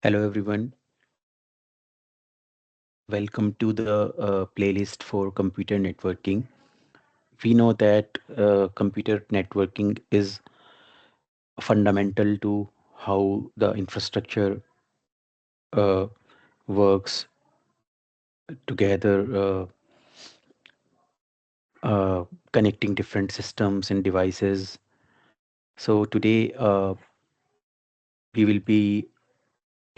Hello everyone, welcome to the playlist for computer networking. We know that computer networking is fundamental to how the infrastructure uh, works together, connecting different systems and devices. So today we will be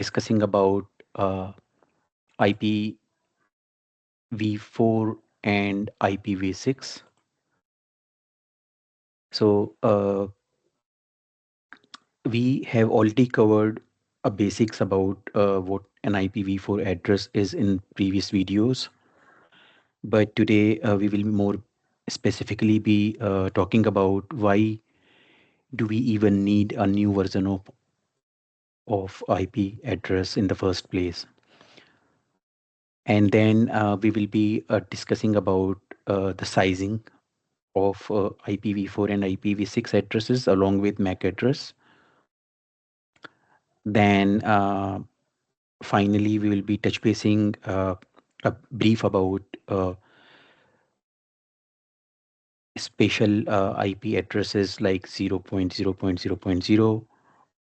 discussing about IPv4 and IPv6. So we have already covered a basics about what an IPv4 address is in previous videos, but today we will more specifically be talking about why do we even need a new version of IP address in the first place. And then we will be discussing about the sizing of IPv4 and IPv6 addresses along with MAC address. Then finally, we will be touch basing a brief about special IP addresses like 0.0.0.0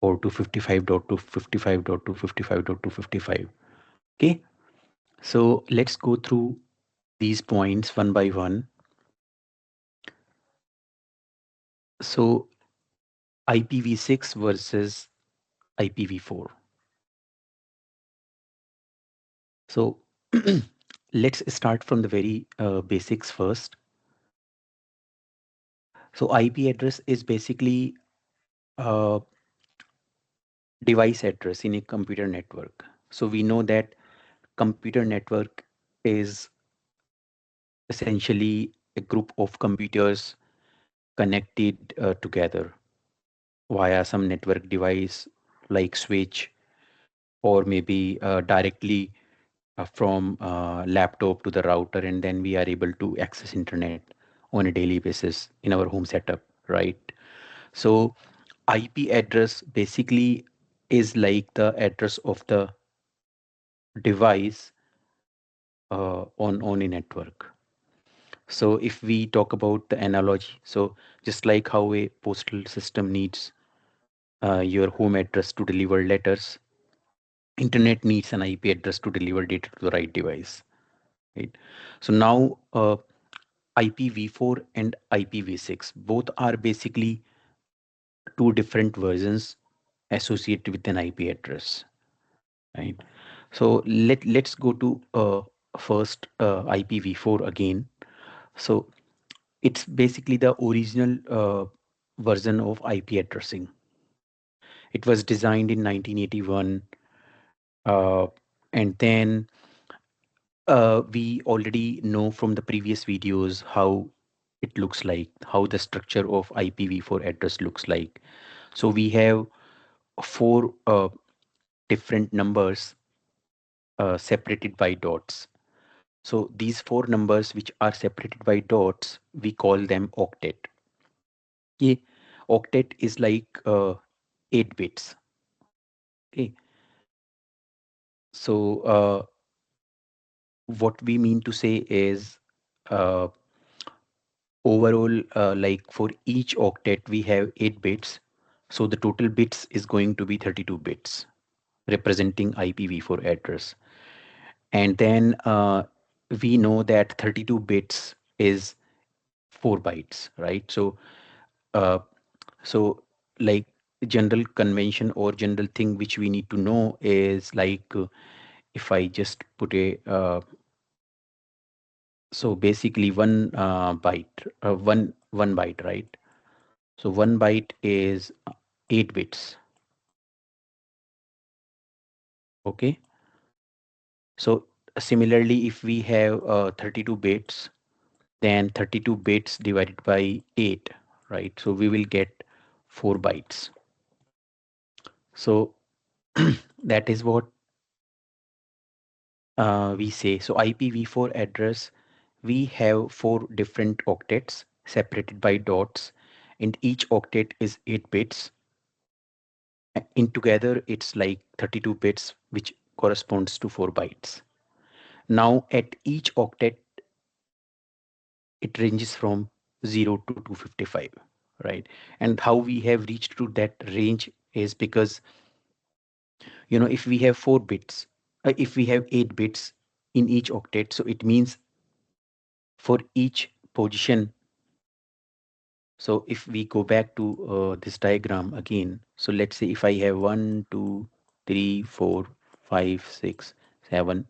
or 255.255.255.255. Okay, so let's go through these points one by one. So IPv6 versus IPv4. So let's start from the very basics first. So IP address is basically uh, device address in a computer network. So we know that computer network is essentially a group of computers connected together via some network device like switch or maybe directly from laptop to the router, and then we are able to access internet on a daily basis in our home setup, right? So IP address basically is like the address of the device on a network. So if we talk about the analogy, so just like how a postal system needs your home address to deliver letters, internet needs an IP address to deliver data to the right device, right? So now IPv4 and IPv6 both are basically two different versions associated with an IP address, right? So let's go to first IPv4 again. So it's basically the original version of IP addressing. It was designed in 1981, uh, and then we already know from the previous videos how it looks like, how the structure of IPv4 address looks like. So we have four different numbers separated by dots. So these four numbers which are separated by dots, we call them octet. Yeah, octet is like 8 bits. Okay, so what we mean to say is uh, overall, like for each octet, we have 8 bits. So the total bits is going to be 32 bits, representing IPv4 address. And then we know that 32 bits is 4 bytes, right? Uh, so like general convention or general thing which we need to know is like if I just put a so basically one byte, right? So 1 byte is 8 bits. Okay. So similarly, if we have 32 bits, then 32 bits divided by 8, right? So we will get 4 bytes. So that is what we say. So IPv4 address, we have four different octets separated by dots, and each octet is 8 bits. In together, it's like 32 bits, which corresponds to 4 bytes. Now, at each octet, it ranges from 0 to 255, right? And how we have reached to that range is because, if we have 4 bits, if we have 8 bits in each octet, so it means for each position. So if we go back to this diagram again, so let's say if I have 1, 2, 3, 4, 5, 6, 7,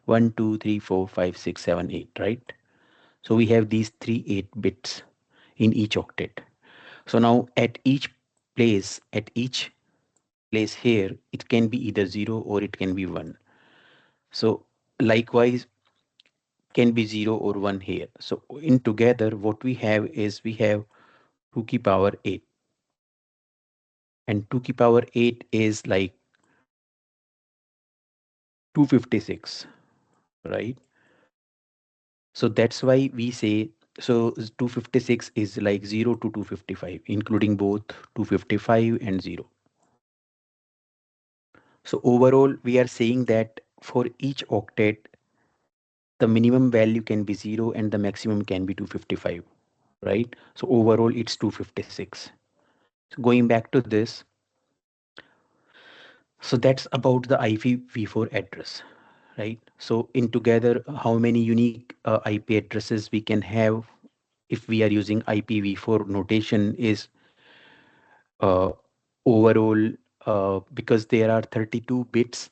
1, 2, 3, 4, 5, 6, 7, 8, right? So we have these 8 bits in each octet. So now at each place here, it can be either 0 or it can be 1. So likewise can be 0 or 1 here. So in together, what we have is we have 2 ki power 8. And 2 ki power 8 is like 256, right? So that's why we say, so 256 is like 0 to 255, including both 255 and 0. So overall, we are saying that for each octet, the minimum value can be 0 and the maximum can be 255, right? So overall, it's 256. So going back to this, so that's about the IPv4 address, right? So in together, how many unique IP addresses we can have if we are using IPv4 notation is uh, overall, because there are 32 bits,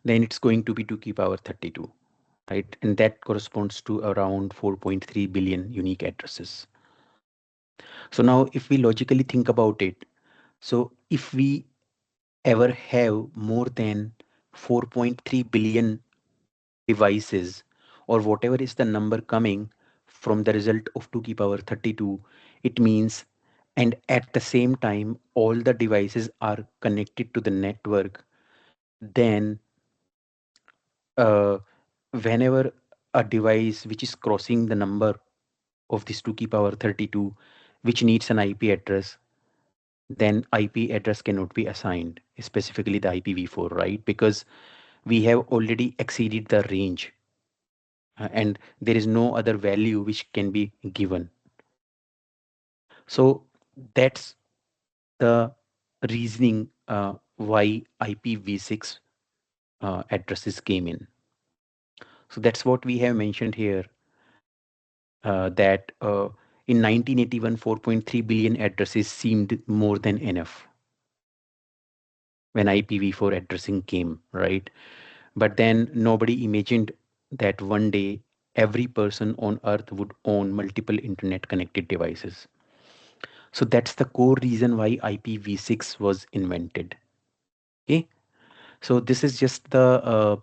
then it's going to be 2 ki power 32, right? And that corresponds to around 4.3 billion unique addresses. So now if we logically think about it, so if we ever have more than 4.3 billion devices, or whatever is the number coming from the result of 2 ki power 32, it means, and at the same time all the devices are connected to the network, then uh, whenever a device which is crossing the number of this 2 ki power 32, which needs an IP address, then IP address cannot be assigned, specifically the IPv4, right? Because we have already exceeded the range, and there is no other value which can be given. So that's the reasoning why IPv6 addresses came in. So that's what we have mentioned here, that in 1981, 4.3 billion addresses seemed more than enough when IPv4 addressing came, right? But then nobody imagined that one day every person on earth would own multiple internet connected devices. So that's the core reason why IPv6 was invented. Okay. So this is just the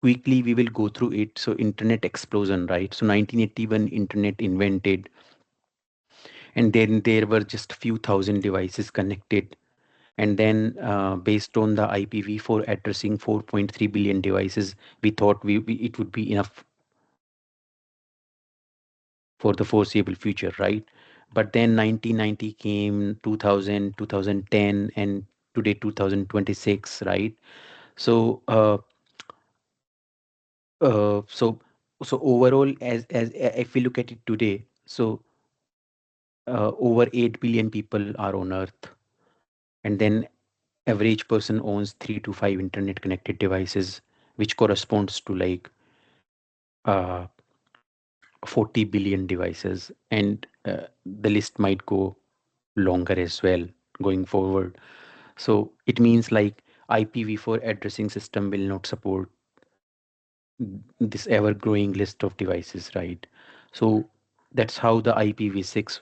quickly we will go through it. So internet explosion, right? So 1981 internet invented, and then there were just few thousand devices connected. And then based on the IPv4 addressing 4.3 billion devices, we thought it would be enough for the foreseeable future, right? But then 1990 came, 2000, 2010, and today 2026, right? So, so overall, as if we look at it today, so over 8 billion people are on Earth, and then average person owns 3 to 5 internet connected devices, which corresponds to like uh, 40 billion devices, and the list might go longer as well going forward. So it means like IPv4 addressing system will not support this ever growing list of devices, right? So that's how the IPv6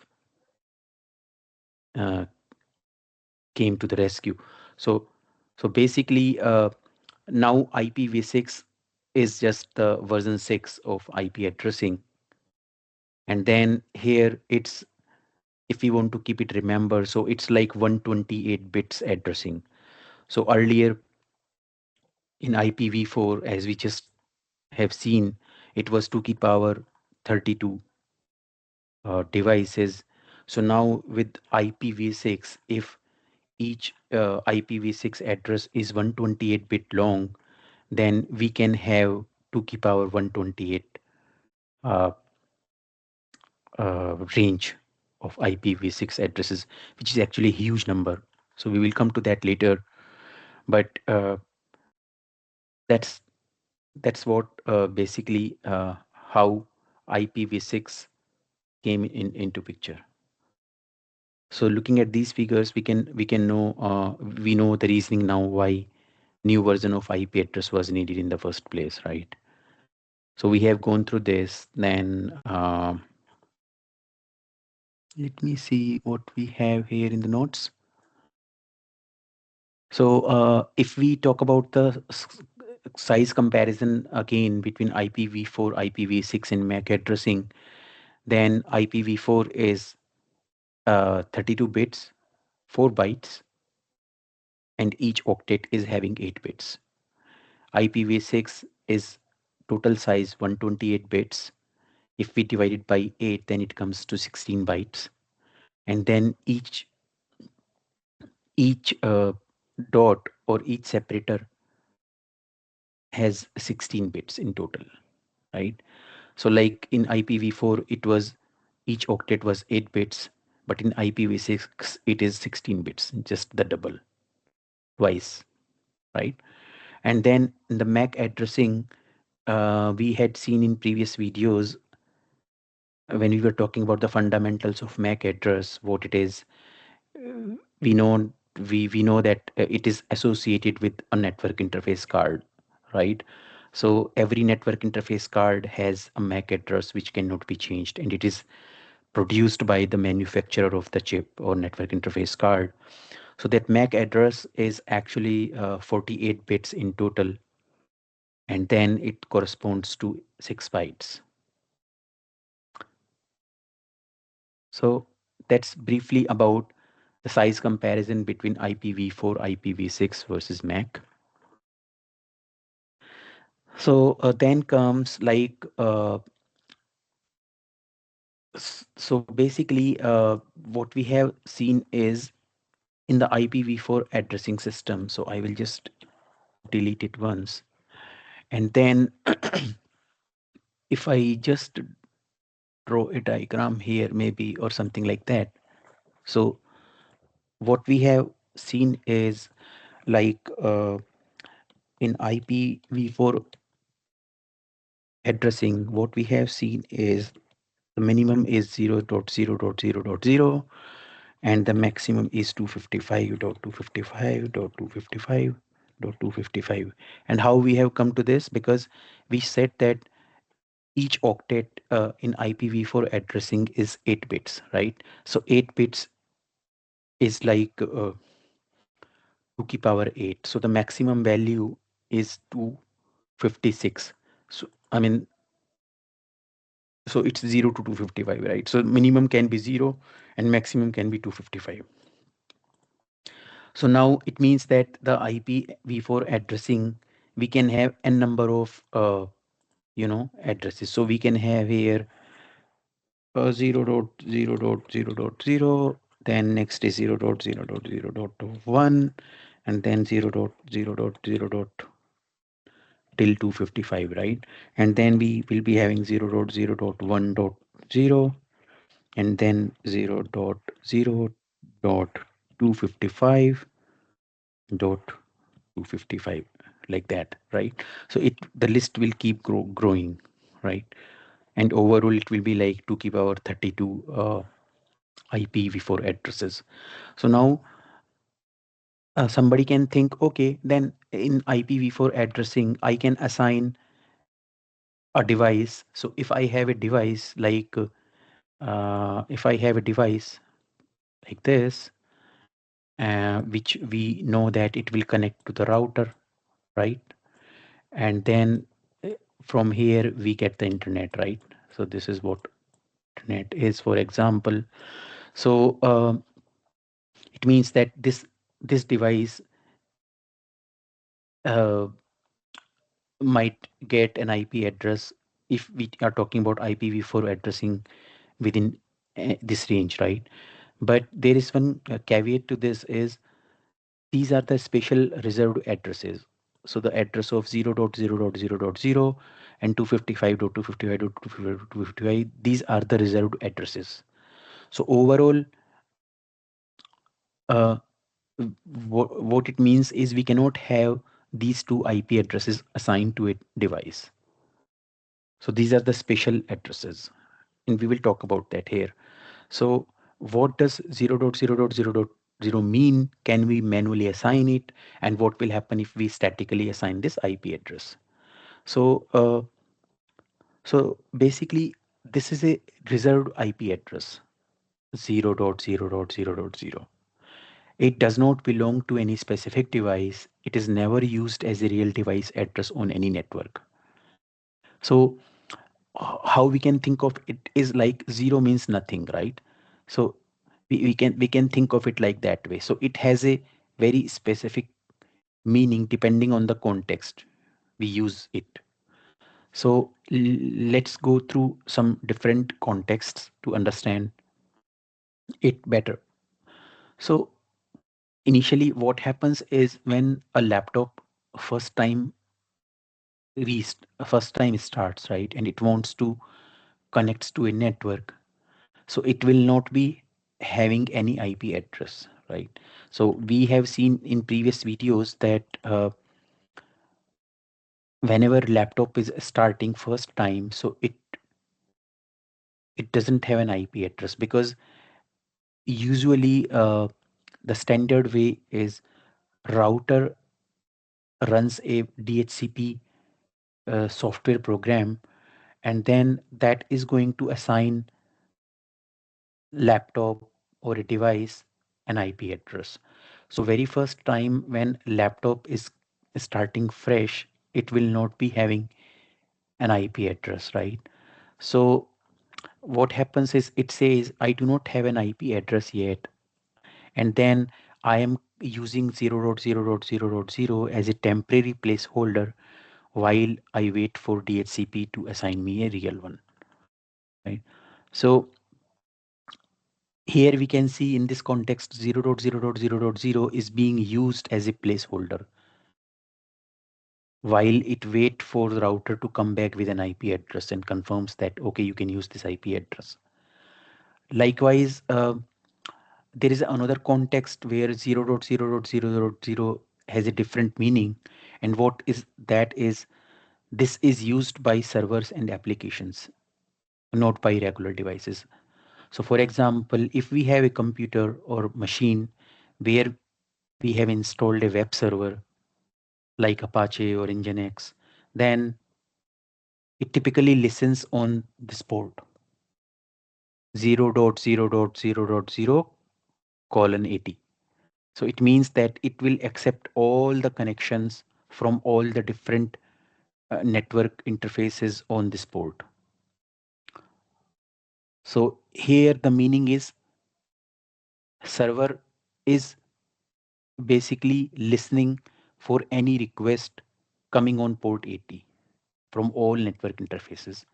uh, came to the rescue. So basically, now IPv6 is just the version 6 of IP addressing, and then here it's, if we want to keep it remember, so it's like 128 bits addressing. So earlier in IPv4, as we just have seen, it was 2 ki power 32 devices. So now with IPv6, if each IPv6 address is 128 bit long, then we can have 2 to power 128 uh, range of IPv6 addresses, which is actually a huge number. So we will come to that later. But that's that's what basically how IPv6 came into picture. So looking at these figures, we can know we know the reasoning now why new version of IP address was needed in the first place, right? So we have gone through this. Then let me see what we have here in the notes. So if we talk about the size comparison again between IPv4, IPv6, and MAC addressing, then IPv4 is 32 bits, 4 bytes, and each octet is having 8 bits. IPv6 is total size 128 bits. If we divide it by 8, then it comes to 16 bytes. And then each dot or each separator has 16 bits in total, right? So like in IPv4, it was each octet was 8 bits, but in IPv6, it is 16 bits, just the double, twice, right? And then in the MAC addressing, we had seen in previous videos when we were talking about the fundamentals of MAC address, what it is. We know we know that it is associated with a network interface card, right? So every network interface card has a MAC address which cannot be changed, and it is produced by the manufacturer of the chip or network interface card. So that MAC address is actually 48 bits in total, and then it corresponds to 6 bytes. So that's briefly about the size comparison between IPv4, IPv6 versus MAC. So then comes like so basically what we have seen is in the IPv4 addressing system. So I will just delete it once, and then if I just draw a diagram here maybe or something like that. So what we have seen is like in IPv4 addressing, what we have seen is the minimum is 0.0.0.0 and the maximum is 255.255.255.255. And how we have come to this, because we said that each octet in IPv4 addressing is 8 bits, right? So 8 bits is like 2 to power 8. So the maximum value is 256. So I mean, so it's 0 to 255, right? So minimum can be 0 and maximum can be 255. So now it means that the IPv4 addressing, we can have n number of addresses. So we can have here 0.0.0.0, then next is 0.0.0.1, and then 0.0.0.0 till 255, right? And then we will be having 0.0.1.0 and then 0.0.255 dot 255, like that, right? So it the list will keep growing, right? And overall it will be like 2 to power 32 IPv4 addresses. So now somebody can think, okay, then in IPv4 addressing I can assign a device. So if I have a device like if I have a device like this, which we know that it will connect to the router, right? And then from here we get the internet, right? So this is what internet is, for example. So it means that this device uh, might get an IP address if we are talking about IPv4 addressing within this range, right? But there is one caveat to this is these are the special reserved addresses. So the address of 0.0.0.0 and 255.255.255, these are the reserved addresses. So overall, uh, what it means is we cannot have these two IP addresses assigned to a device. So these are the special addresses, and we will talk about that here. So what does 0.0.0.0 mean? Can we manually assign it? And what will happen if we statically assign this IP address? So, so basically, this is a reserved IP address 0.0.0.0. It does not belong to any specific device. It is never used as a real device address on any network. So how we can think of it is like zero means nothing, right? So we can think of it like that way. So it has a very specific meaning depending on the context we use it. So let's go through some different contexts to understand it better. So initially what happens is when a laptop first time first time starts, right, and it wants to connects to a network, so it will not be having any IP address, right? So we have seen in previous videos that whenever laptop is starting first time, so it doesn't have an IP address because usually the standard way is router runs a DHCP software program, and then that is going to assign laptop or a device an IP address. So very first time when laptop is starting fresh, it will not be having an IP address, right? So what happens is it says I do not have an IP address yet, and then I am using 0.0.0.0 as a temporary placeholder while I wait for DHCP to assign me a real one, right? So here we can see in this context 0.0.0.0 is being used as a placeholder while it wait for the router to come back with an IP address and confirms that okay, you can use this IP address. Likewise, there is another context where 0.0.0.0 has a different meaning, and what is that is this is used by servers and applications, not by regular devices. So for example, if we have a computer or machine where we have installed a web server like Apache or Nginx, then it typically listens on this port 0.0.0.0 colon 80. So it means that it will accept all the connections from all the different network interfaces on this port. So here the meaning is server is basically listening for any request coming on port 80 from all network interfaces.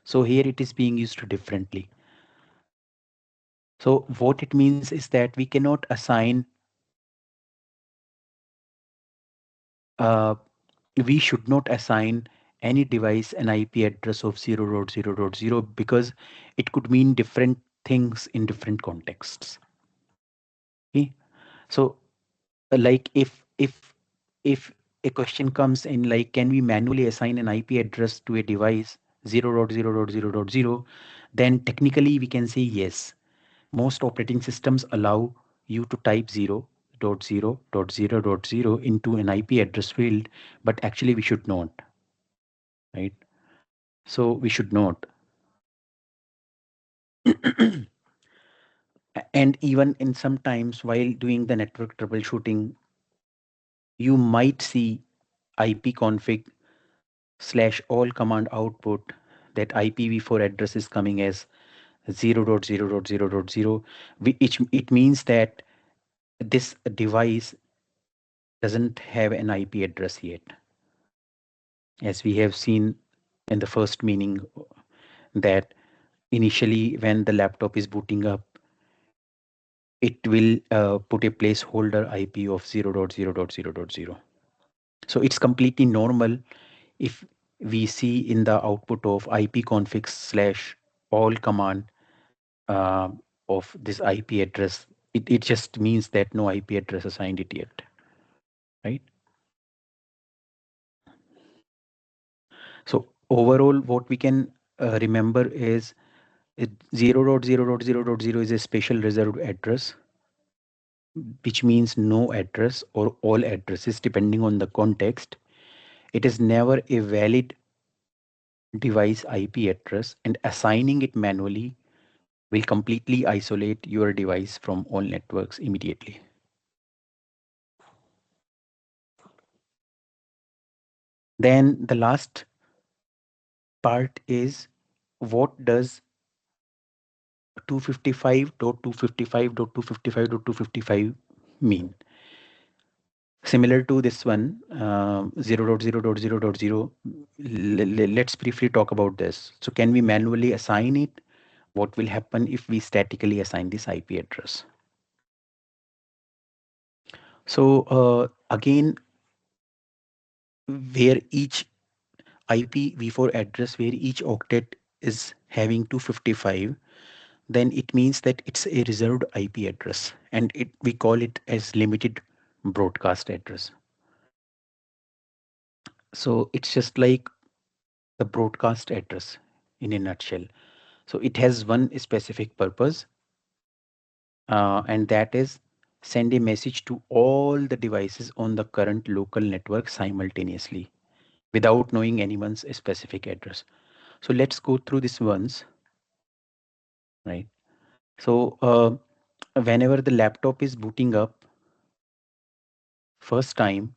So here it is being used differently. So what it means is that we cannot assign, uh, we should not assign any device an IP address of 0.0.0 because it could mean different things in different contexts. Okay? So like if a question comes in like can we manually assign an IP address to a device 0.0.0.0, then technically we can say yes. Most operating systems allow you to type 0.0.0.0 into an IP address field, but actually we should not, right? So we should not. And even in sometimes while doing the network troubleshooting, you might see ipconfig slash all command output that IPv4 address is coming as 0.0.0.0, which it means that this device doesn't have an IP address yet, as we have seen in the first meaning that initially when the laptop is booting up, it will put a placeholder IP of 0.0.0.0. So it's completely normal if we see in the output of ipconfig slash all command uh, of this IP address, it just means that no IP address assigned it yet, right? So overall, what we can remember is 0.0.0.0 is a special reserved address, which means no address or all addresses depending on the context. It is never a valid device IP address, and assigning it manually will completely isolate your device from all networks immediately. Then the last part is, what does 255.255.255.255 mean? Similar to this one, 0.0.0.0, let's briefly talk about this. So can we manually assign it? What will happen if we statically assign this IP address? So again, where each IPv4 address, where each octet is having 255, then it means that it's a reserved IP address, and we call it as limited broadcast address. So it's just like the broadcast address in a nutshell. So it has one specific purpose, and that is send a message to all the devices on the current local network simultaneously without knowing anyone's specific address. So let's go through this once, right? So whenever the laptop is booting up first time,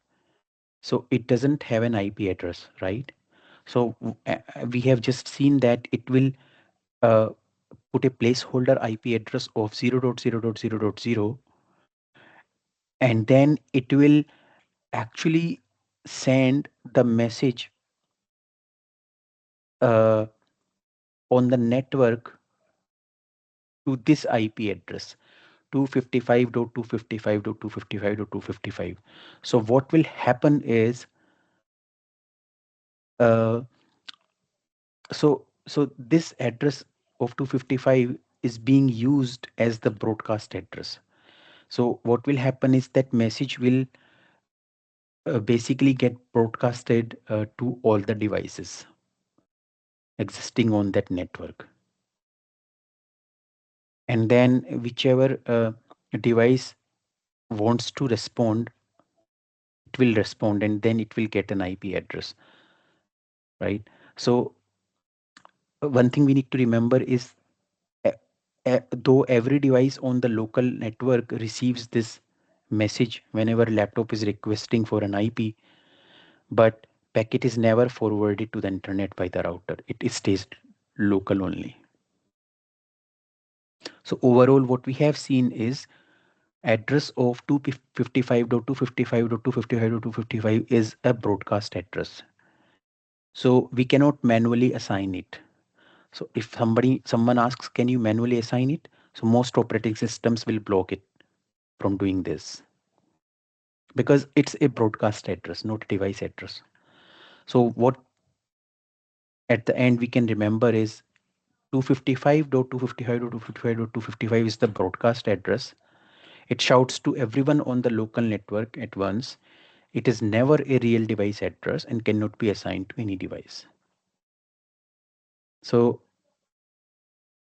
so it doesn't have an IP address, right? So we have just seen that it will uh, put a placeholder IP address of 0.0.0.0, and then it will actually send the message uh, on the network to this IP address, 255.255.255.255. So what will happen is, uh, so this address of 255 is being used as the broadcast address. So what will happen is that message will basically get broadcasted to all the devices existing on that network, and then whichever device wants to respond, it will respond, and then it will get an IP address, right? So one thing we need to remember is, uh, though every device on the local network receives this message whenever laptop is requesting for an IP, but packet is never forwarded to the internet by the router. It stays local only. So overall, what we have seen is address of 255.255.255.255 is a broadcast address. So we cannot manually assign it. So if someone asks, can you manually assign it? So most operating systems will block it from doing this because it's a broadcast address, not a device address. So what at the end we can remember is 255.255.255.255 is the broadcast address. It shouts to everyone on the local network at once. It is never a real device address and cannot be assigned to any device. So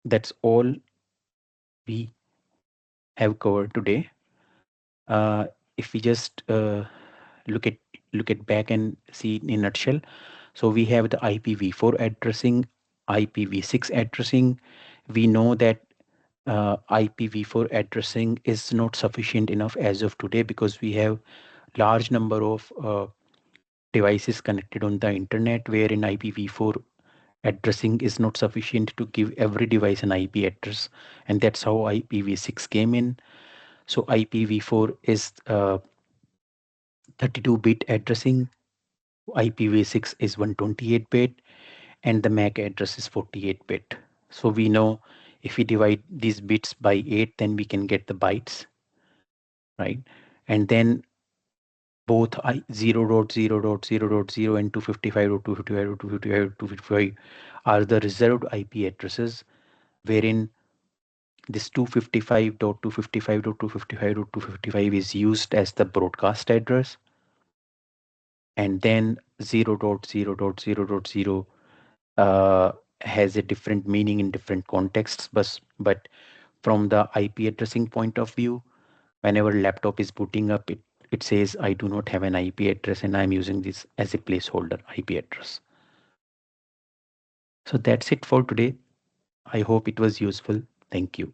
that's all we have covered today. Uh, if we just look at back and see in a nutshell, so we have the IPv4 addressing, IPv6 addressing. We know that IPv4 addressing is not sufficient enough as of today because we have large number of devices connected on the internet, wherein IPv4 addressing is not sufficient to give every device an IP address, and that's how IPv6 came in. So IPv4 is 32-bit addressing, IPv6 is 128-bit, and the MAC address is 48-bit. So we know if we divide these bits by 8, then we can get the bytes, right? And then both 0.0.0.0 and 255.255.255.255 are the reserved IP addresses, wherein this 255.255.255.255 is used as the broadcast address, and then 0.0.0.0 has a different meaning in different contexts. But from the IP addressing point of view, whenever laptop is booting up, it says I do not have an IP address and I'm using this as a placeholder IP address. So that's it for today. I hope it was useful. Thank you.